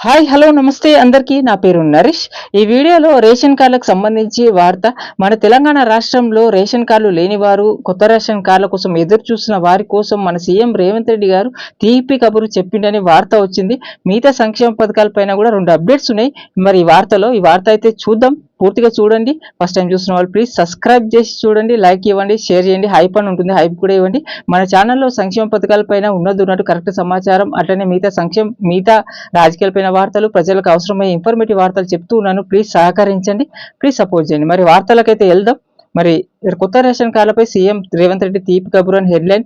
Hi hello నమస్తే అందరికీ నా పేరు నరేష్. ఈ వీడియోలో రేషన్ కార్డులకు సంబంధించి వార్త. మన తెలంగాణ రాష్ట్రంలో రేషన్ కార్డులు లేనివారు, కొత్త రేషన్ కార్డుల కోసం ఎదురు చూస్తున్న వారి కోసం మన సీఎం రేవంత్ రెడ్డి గారు తీపి కబురు చెప్పిండని వార్త వచ్చింది. మిగతా సంక్షేమ పథకాలపైన కూడా 2 అప్డేట్స్ ఉన్నాయి. మరి ఈ వార్త అయితే చూద్దాం. పూర్తిగా చూడండి. ఫస్ట్ టైం చూస్తున్న వాళ్ళు ప్లీజ్ సబ్స్క్రైబ్ చేసి చూడండి, లైక్ ఇవ్వండి, షేర్ చేయండి. హైప్ అని ఉంటుంది, హైప్ కూడా ఇవ్వండి. మన ఛానల్లో సంక్షేమ పథకాలపైన ఉన్నట్టు కరెక్ట్ సమాచారం, అట్లనే మిగతా రాజకీయాలపైన వార్తలు, ప్రజలకు అవసరమయ్యే ఇన్ఫర్మేటివ్ వార్తలు చెప్తూ ఉన్నాను. ప్లీజ్ సహకరించండి, ప్లీజ్ సపోర్ట్ చేయండి. మరి వార్తలకైతే వెళ్దాం. మరి కొత్త రేషన్ కార్డులపై సీఎం రేవంత్ రెడ్డి తీపి కబురు అని హెడ్లైన్.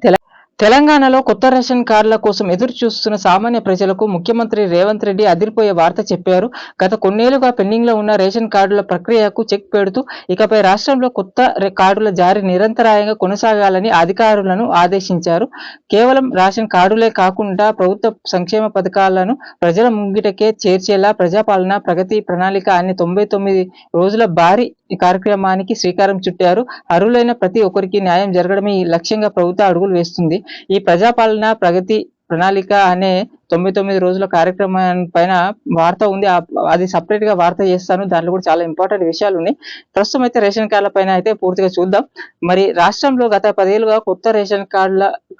తెలంగాణలో కొత్త రేషన్ కార్డుల కోసం ఎదురు చూస్తున్న సామాన్య ప్రజలకు ముఖ్యమంత్రి రేవంత్ రెడ్డి అదిరిపోయే వార్త చెప్పారు. గత కొన్నేళ్లుగా పెండింగ్ లో ఉన్న రేషన్ కార్డుల ప్రక్రియకు చెక్ పెడుతూ ఇకపై రాష్ట్రంలో కొత్త కార్డుల జారీ నిరంతరాయంగా కొనసాగాలని అధికారులను ఆదేశించారు. కేవలం రేషన్ కార్డులే కాకుండా ప్రభుత్వ సంక్షేమ పథకాలను ప్రజల ముంగిటకే చేర్చేలా ప్రజాపాలన ప్రగతి ప్రణాళిక అనే 99 రోజుల భారీ కార్యక్రమానికి శ్రీకారం చుట్టారు. అర్హులైన ప్రతి ఒక్కరికి న్యాయం జరగడమే ఈ లక్ష్యంగా ప్రభుత్వం అడుగులు వేస్తుంది. ఈ ప్రజాపాలన ప్రగతి ప్రణాళిక అనే 99 రోజుల కార్యక్రమం పైన వార్త ఉంది. అది సపరేట్ గా వార్త చేస్తాను. దాంట్లో కూడా చాలా ఇంపార్టెంట్ విషయాలు ఉన్నాయి. ప్రస్తుతం అయితే రేషన్ కార్డుల పైన అయితే పూర్తిగా చూద్దాం. మరి రాష్ట్రంలో గత 10 ఏళ్లుగా కొత్త రేషన్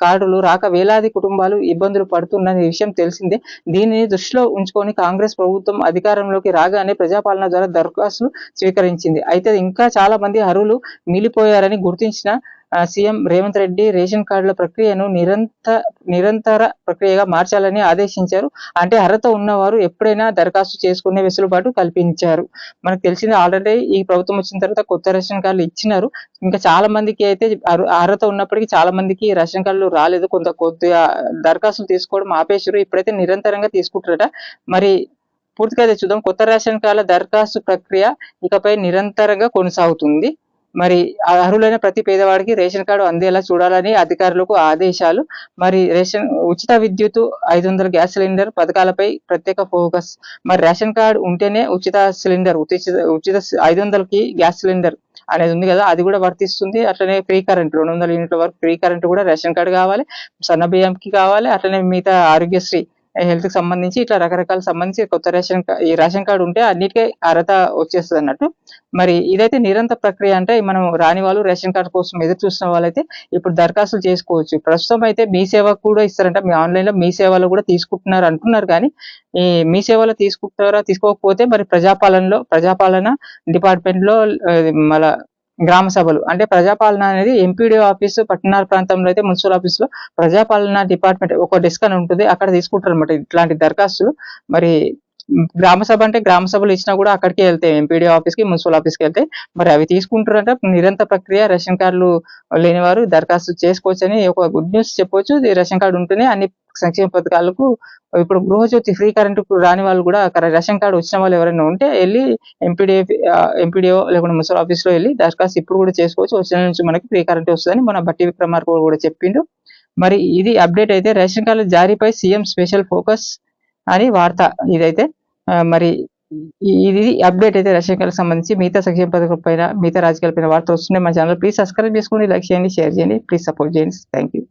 కార్డులు రాక వేలాది కుటుంబాలు ఇబ్బందులు పడుతున్న విషయం తెలిసిందే. దీనిని దృష్టిలో ఉంచుకొని కాంగ్రెస్ ప్రభుత్వం అధికారంలోకి రాగానే ప్రజాపాలన ద్వారా దరఖాస్తులు స్వీకరించింది. అయితే ఇంకా చాలా మంది అర్హులు మిగిలిపోయారని గుర్తించిన సీఎం రేవంత్ రెడ్డి రేషన్ కార్డుల ప్రక్రియను నిరంతర ప్రక్రియగా మార్చాలని ఆదేశించారు. అంటే అర్హత ఉన్నవారు ఎప్పుడైనా దరఖాస్తు చేసుకునే వెసులుబాటు కల్పించారు. మనకు తెలిసింది, ఆల్రెడీ ఈ ప్రభుత్వం వచ్చిన తర్వాత కొత్త రేషన్ కార్డులు ఇచ్చినారు. ఇంకా చాలా మందికి అయితే అర్హత ఉన్నప్పటికీ చాలా మందికి రేషన్ కార్డులు రాలేదు. కొద్దిగా దరఖాస్తులు తీసుకోవడం ఆపేశారు. ఇప్పుడైతే నిరంతరంగా తీసుకుంటారట. మరి పూర్తిగా అయితే చూద్దాం. కొత్త రేషన్ కార్డుల దరఖాస్తు ప్రక్రియ ఇకపై నిరంతరంగా కొనసాగుతుంది. మరి అర్హులైన ప్రతి పేదవాడికి రేషన్ కార్డు అందేలా చూడాలని అధికారులకు ఆదేశాలు. మరి ఉచిత విద్యుత్, 500 గ్యాస్ సిలిండర్ పథకాలపై ప్రత్యేక ఫోకస్. మరి రేషన్ కార్డు ఉంటేనే ఉచిత 500కి గ్యాస్ సిలిండర్ అనేది ఉంది కదా, అది కూడా వర్తిస్తుంది. అట్లనే ఫ్రీ కరెంట్ 200 యూనిట్ల వరకు ఫ్రీ కరెంట్ కూడా రేషన్ కార్డు కావాలి, సన్న బియ్యంకి కావాలి. అట్లనే మిగతా ఆరోగ్యశ్రీ హెల్త్ కి సంబంధించి ఇట్లా రకరకాల సంబంధించి కొత్త ఈ రేషన్ కార్డు ఉంటే అన్నిటికీ అర్హత వచ్చేస్తుంది అన్నట్టు. మరి ఇదైతే నిరంతర ప్రక్రియ. అంటే మనం రాని వాళ్ళు రేషన్ కార్డు కోసం ఎదురు చూస్తున్న వాళ్ళైతే ఇప్పుడు దరఖాస్తులు చేసుకోవచ్చు. ప్రస్తుతం అయితే మీ సేవ కూడా ఇస్తారంట. మీ ఆన్లైన్ లో మీ సేవలో కూడా తీసుకుంటున్నారు అంటున్నారు. కానీ ఈ మీ సేవలో తీసుకుంటారా తీసుకోకపోతే మరి ప్రజాపాలన డిపార్ట్మెంట్ లో మళ్ళా గ్రామ సభలు అంటే ప్రజాపాలన అనేది ఎంపీడీఓ ఆఫీసు, పట్టణాల ప్రాంతంలో అయితే మున్సిపల్ ఆఫీస్ లో ప్రజాపాలన డిపార్ట్మెంట్ ఒక డెస్క్ అని ఉంటుంది, అక్కడ తీసుకుంటారు అనమాట ఇట్లాంటి దరఖాస్తులు. మరి గ్రామ సభ అంటే గ్రామ సభలు ఇచ్చినా కూడా అక్కడికి వెళ్తాయి, ఎంపీడీఓ ఆఫీస్ కి మున్సిపల్ ఆఫీస్ కి వెళ్తాయి. మరి అవి తీసుకుంటారంటే నిరంతర ప్రక్రియ. రేషన్ కార్డులు లేని వారు దరఖాస్తు చేసుకోవచ్చు అని ఒక గుడ్ న్యూస్ చెప్పొచ్చు. రేషన్ కార్డు ఉంటేనే అన్ని సంక్షేమ పథకాలకు. ఇప్పుడు గృహజ్యోతి ఫ్రీ కరెంట్ రాని వాళ్ళు కూడా రేషన్ కార్డు వచ్చిన వాళ్ళు ఎవరైనా ఉంటే వెళ్ళి ఎంపీడీఓ లేకుంటే మున్సిపల్ ఆఫీస్ లో వెళ్ళి దరఖాస్తు ఇప్పుడు కూడా చేసుకోవచ్చు. వచ్చిన నుంచి మనకి ఫ్రీ కరెంట్ వస్తుందని మన బట్టి విక్రమార్క కూడా చెప్పిండు. మరి ఇది అప్డేట్. అయితే రేషన్ కార్డుల జారీపై సీఎం స్పెషల్ ఫోకస్ అని వార్త ఇదైతే. మరి ఇది అప్డేట్ అయితే రేషన్ కార్డులకు సంబంధించి. మిగతా సంక్షేమ పథకం పైన, మిగతా రాజకీయాల పైన వార్తలు వస్తున్నాయి. మన ఛానల్ ప్లీజ్ సబ్స్క్రైబ్ చేసుకోండి, లైక్ చేయండి, షేర్ చేయండి, ప్లీజ్ సపోర్ట్ చేయండి. Thank you.